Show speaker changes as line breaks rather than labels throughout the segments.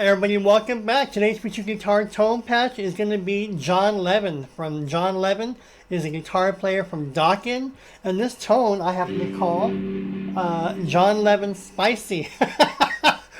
Everybody, welcome back. Today's featured guitar tone patch is going to be Jon Levin from Jon Levin. Is a guitar player from DOKKEN, and this tone I happen to call Jon Levin Spicy.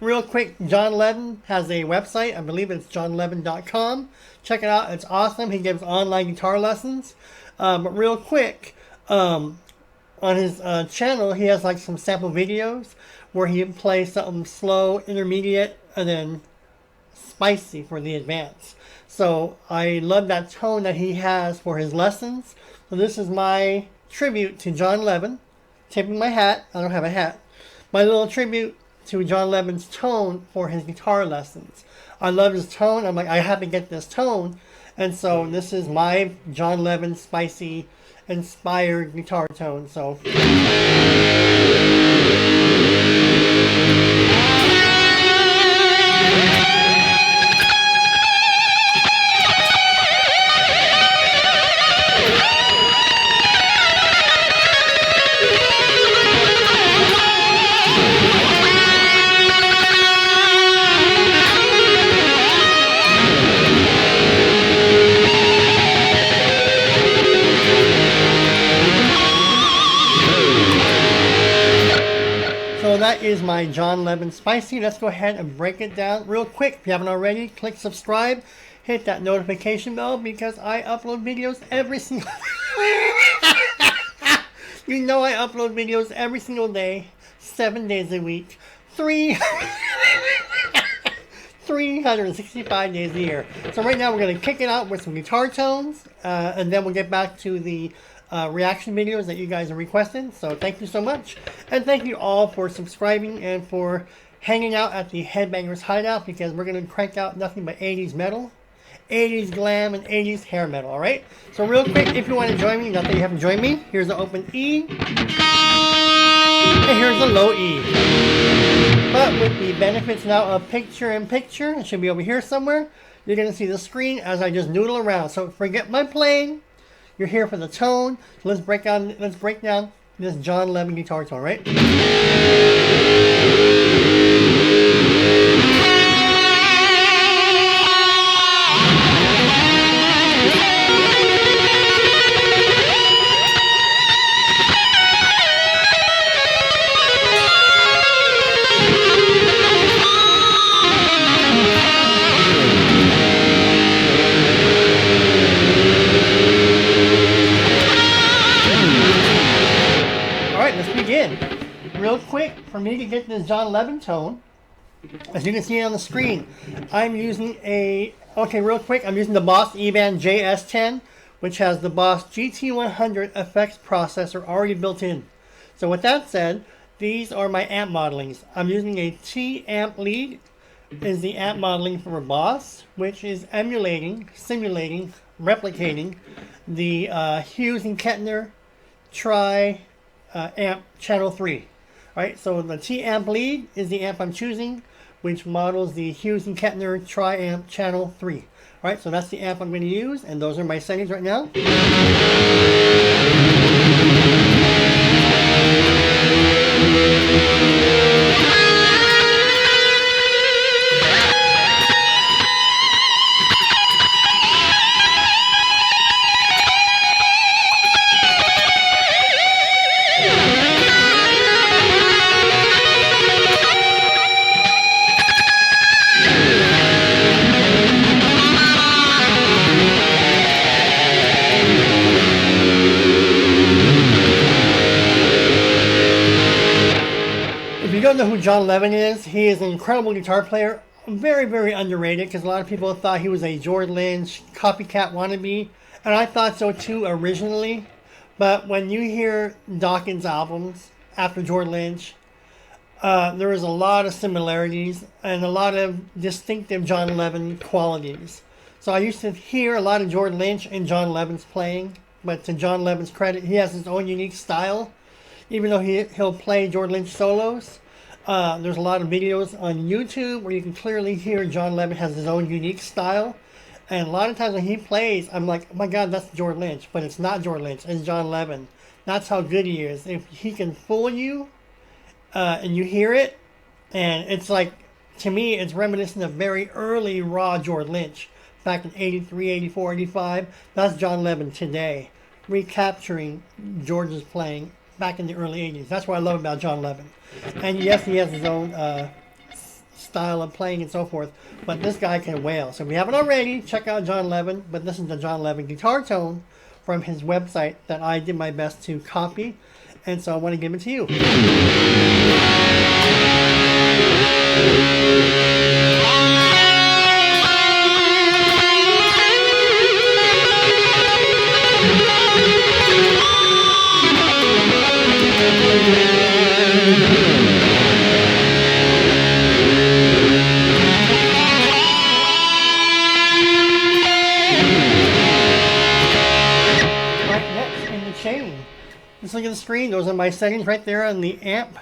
Real quick, Jon Levin has a website. I believe it's jonlevin.com. Check it out. It's awesome. He gives online guitar lessons. But real quick, on his channel, he has like some sample videos where he plays something slow, intermediate, and then spicy for the advanced. So I love that tone that he has for his lessons. So this is my tribute to Jon Levin. Tipping my hat. I don't have a hat. My little tribute to Jon Levin's tone for his guitar lessons. I love his tone. I'm like, I have to get this tone. And so this is my Jon Levin spicy inspired guitar tone. So that is my Jon Levin Spicy. Let's go ahead and break it down real quick. If you haven't already, click subscribe. Hit that notification bell because I upload videos every single You know I upload videos every single day, 7 days a week, 365 days a year. So right now we're going to kick it out with some guitar tones, and then we'll get back to the reaction videos that you guys are requesting. So thank you so much, and thank you all for subscribing and for hanging out at the Headbangers Hideout, because we're going to crank out nothing but 80s metal, 80s glam, and 80s hair metal. Alright, so real quick, if you want to join me, not that you haven't joined me, here's the open E, and here's the low E. But with the benefits now of picture-in-picture, it should be over here somewhere, you're going to see the screen as I just noodle around. So forget my playing. You're here for the tone. So let's break down this Jon Levin guitar tone, right? Real quick, for me to get this Jon Levin tone, as you can see on the screen, I'm using real quick, I'm using the Boss eBAND JS-10, which has the Boss GT100 effects processor already built in. So with that said, these are my amp modelings. I'm using a T-amp lead, is the amp modeling for Boss, which is simulating, replicating the Hughes and Kettner amp channel 3. Alright, so the T-amp lead is the amp I'm choosing, which models the Hughes and Kettner tri-amp channel 3. Alright, so that's the amp I'm going to use, and those are my settings right now. If you don't know who Jon Levin is, he is an incredible guitar player, very, very underrated, because a lot of people thought he was a George Lynch copycat wannabe, and I thought so too originally. But when you hear Dokken's albums after George Lynch, there is a lot of similarities and a lot of distinctive Jon Levin qualities. So I used to hear a lot of George Lynch in Jon Levin's playing, but to Jon Levin's credit, he has his own unique style. Even though he'll play George Lynch solos, there's a lot of videos on YouTube where you can clearly hear Jon Levin has his own unique style. And a lot of times when he plays, I'm like, oh my God, that's George Lynch. But it's not George Lynch, it's Jon Levin. That's how good he is. If he can fool you, and you hear it, and it's like to me, it's reminiscent of very early raw George Lynch back in 83, 84, 85. That's Jon Levin today, recapturing George's playing back in the early 80s. That's what I love about Jon Levin. And yes, he has his own style of playing and so forth, but this guy can wail. So if you haven't already, check out Jon Levin, but this is the Jon Levin guitar tone from his website that I did my best to copy, and so I want to give it to you. Just look at the screen. Those are my settings right there on the amp.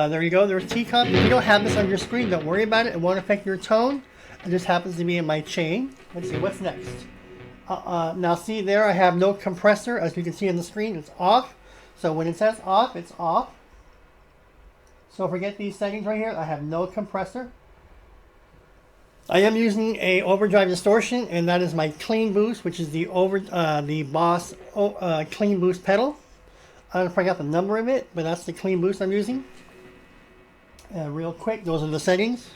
There you go, there's T-Comp. If you don't have this on your screen, don't worry about it. It won't affect your tone. It just happens to be in my chain. Let's see, what's next? Now see there, I have no compressor. As you can see on the screen, it's off. So when it says off, it's off. So forget these settings right here. I have no compressor. I am using a overdrive distortion, and that is my clean boost, which is the Boss clean boost pedal. I don't know if I got the number of it, but that's the clean boost I'm using. Real quick, those are the settings.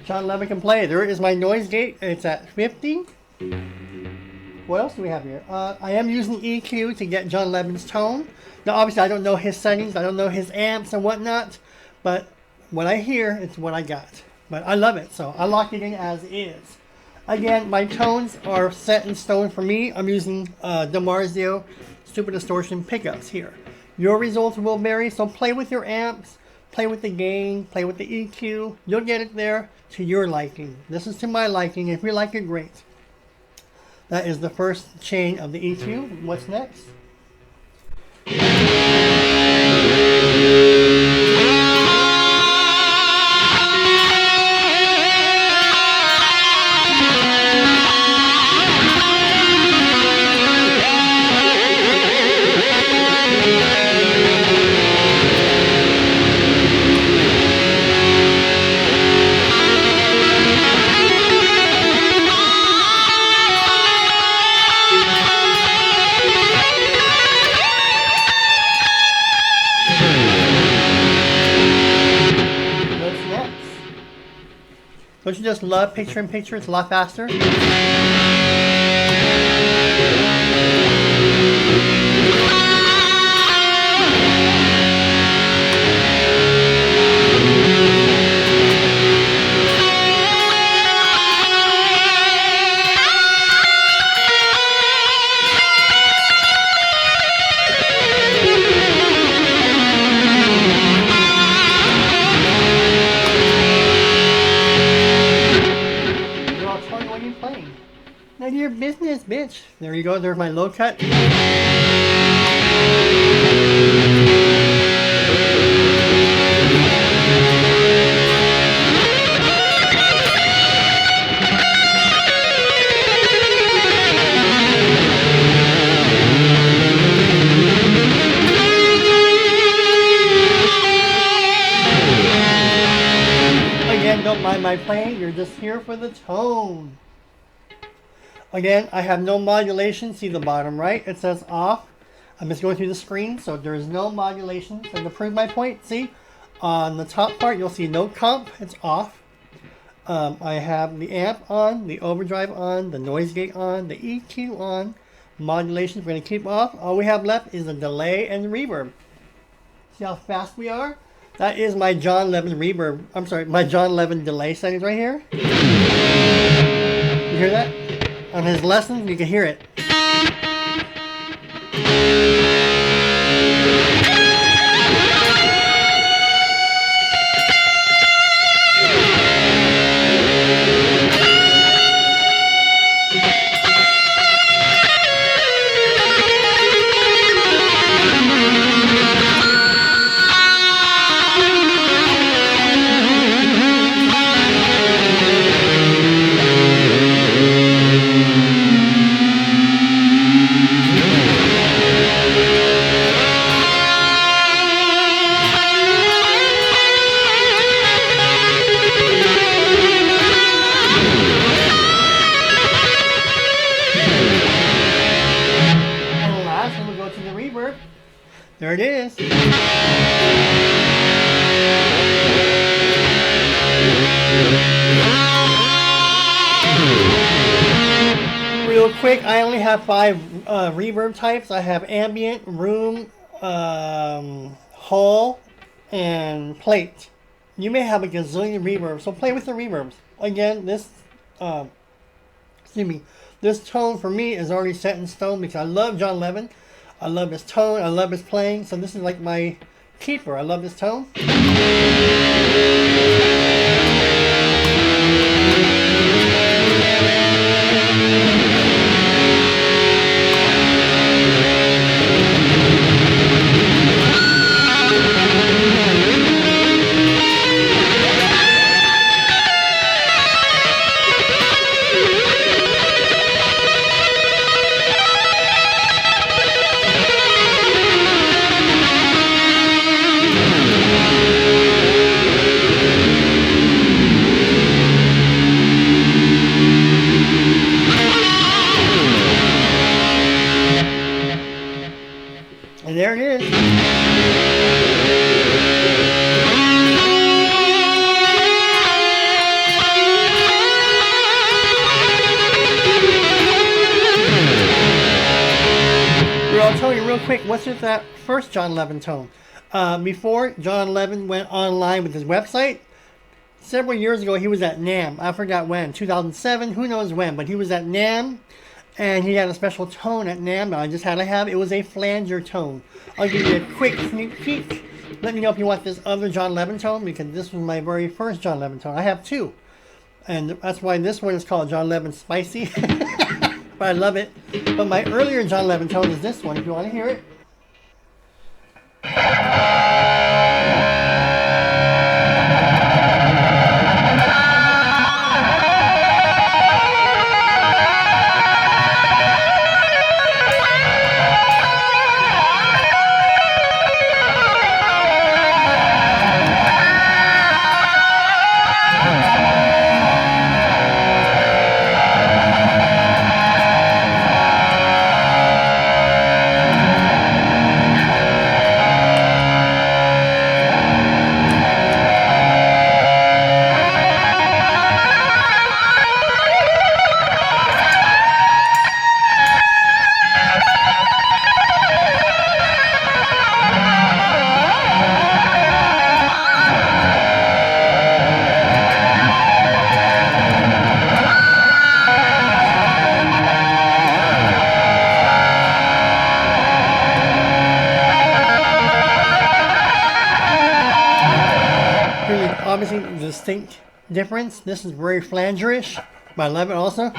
Jon Levin can play. There is my noise gate. It's at 50. What else do we have here? I am using EQ to get Jon Levin's tone. Now, obviously, I don't know his settings. I don't know his amps and whatnot. But what I hear, it's what I got. But I love it, so I locked it in as is. Again, my tones are set in stone for me. I'm using DiMarzio Super Distortion pickups here. Your results will vary, so play with your amps. Play with the gain, play with the EQ. You'll get it there to your liking. This is to my liking. If you like it, great. That is the first chain of the EQ. What's next? Don't you just love picture-in-picture? It's a lot faster. None of your business, bitch. There you go. There's my low cut. my playing. You're just here for the tone. Again, I have no modulation. See the bottom right? It says off. I'm just going through the screen, so there is no modulation. So to prove my point, see? On the top part, you'll see no comp. It's off. I have the amp on, the overdrive on, the noise gate on, the EQ on. Modulation we're going to keep off. All we have left is a delay and reverb. See how fast we are? That is my JON LEVIN reverb. I'm sorry, my JON LEVIN delay settings right here. You hear that? On his lessons, you can hear it. There it is. Real quick, I only have 5 reverb types. I have ambient, room, hall, and plate. You may have a gazillion reverbs, so play with the reverbs. Again, this this tone for me is already set in stone because I love JON LEVIN. I love his tone, I love his playing, so this is like my keeper. I love this tone. And there it is. I'll tell you real quick, what's with that first JON LEVIN tone? Before JON LEVIN went online with his website, several years ago he was at NAMM. I forgot when, 2007, who knows when, but he was at NAMM. And he had a special tone at NAMM that I just had to have. It was a flanger tone. I'll give you a quick sneak peek. Let me know if you want this other JON LEVIN tone, because this was my very first JON LEVIN tone. I have 2. And that's why this one is called JON LEVIN Spicy. But I love it. But my earlier JON LEVIN tone is this one, if you want to hear it. Obviously, distinct difference. This is very flangerish, but I love it also.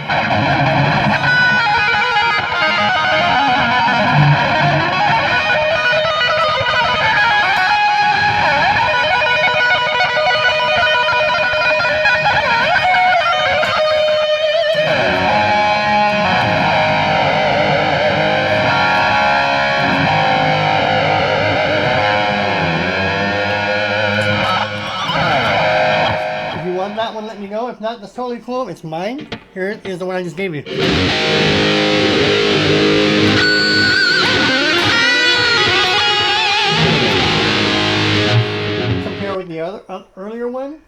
That one, let me know. know. If not, that's totally cool. It's mine. Here is the one I just gave you. Compare with the other earlier one.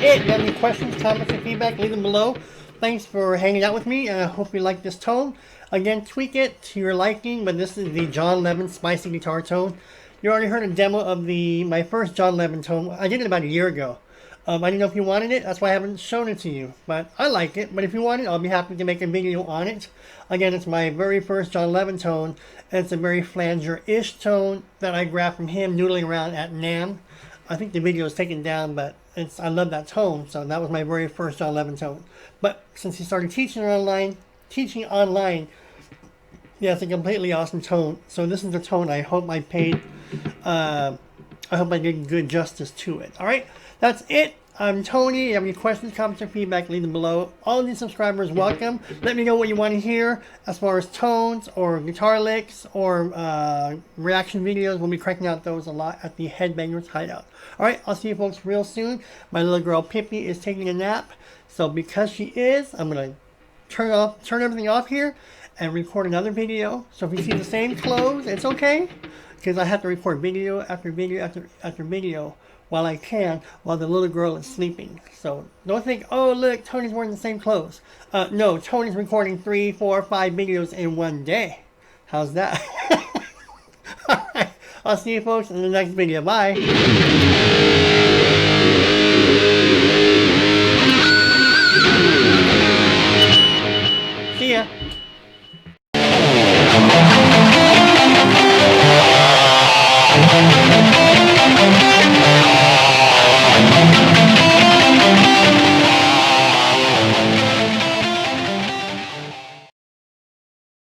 If you have any questions, comments, or feedback, leave them below. Thanks for hanging out with me, and I hope you like this tone. Again, tweak it to your liking, but this is the Jon Levin Spicy Guitar Tone. You already heard a demo of my first Jon Levin tone. I did it about a year ago. I didn't know if you wanted it, that's why I haven't shown it to you. But I like it, but if you want it, I'll be happy to make a video on it. Again, it's my very first Jon Levin tone, and it's a very flanger-ish tone that I grabbed from him noodling around at NAMM. I think the video is taken down, but I love that tone, so that was my very first Jon Levin tone. But since he started teaching online, yeah, it's a completely awesome tone. So this is the tone I hope I paid, I hope I did good justice to it. All right, that's it. I'm Tony. If you have any questions, comments, or feedback, leave them below. All of these subscribers, welcome. Let me know what you want to hear as far as tones or guitar licks or reaction videos. We'll be cranking out those a lot at the Headbangers Hideout. All right, I'll see you folks real soon. My little girl Pippi is taking a nap, so because she is, I'm gonna turn everything off here and record another video. So if you see the same clothes, it's okay, because I have to record video after video after video while I can, while the little girl is sleeping. So don't think, oh look, Tony's wearing the same clothes. No, Tony's recording 3, 4, 5 videos in one day. How's that? Alright, I'll see you folks in the next video. Bye.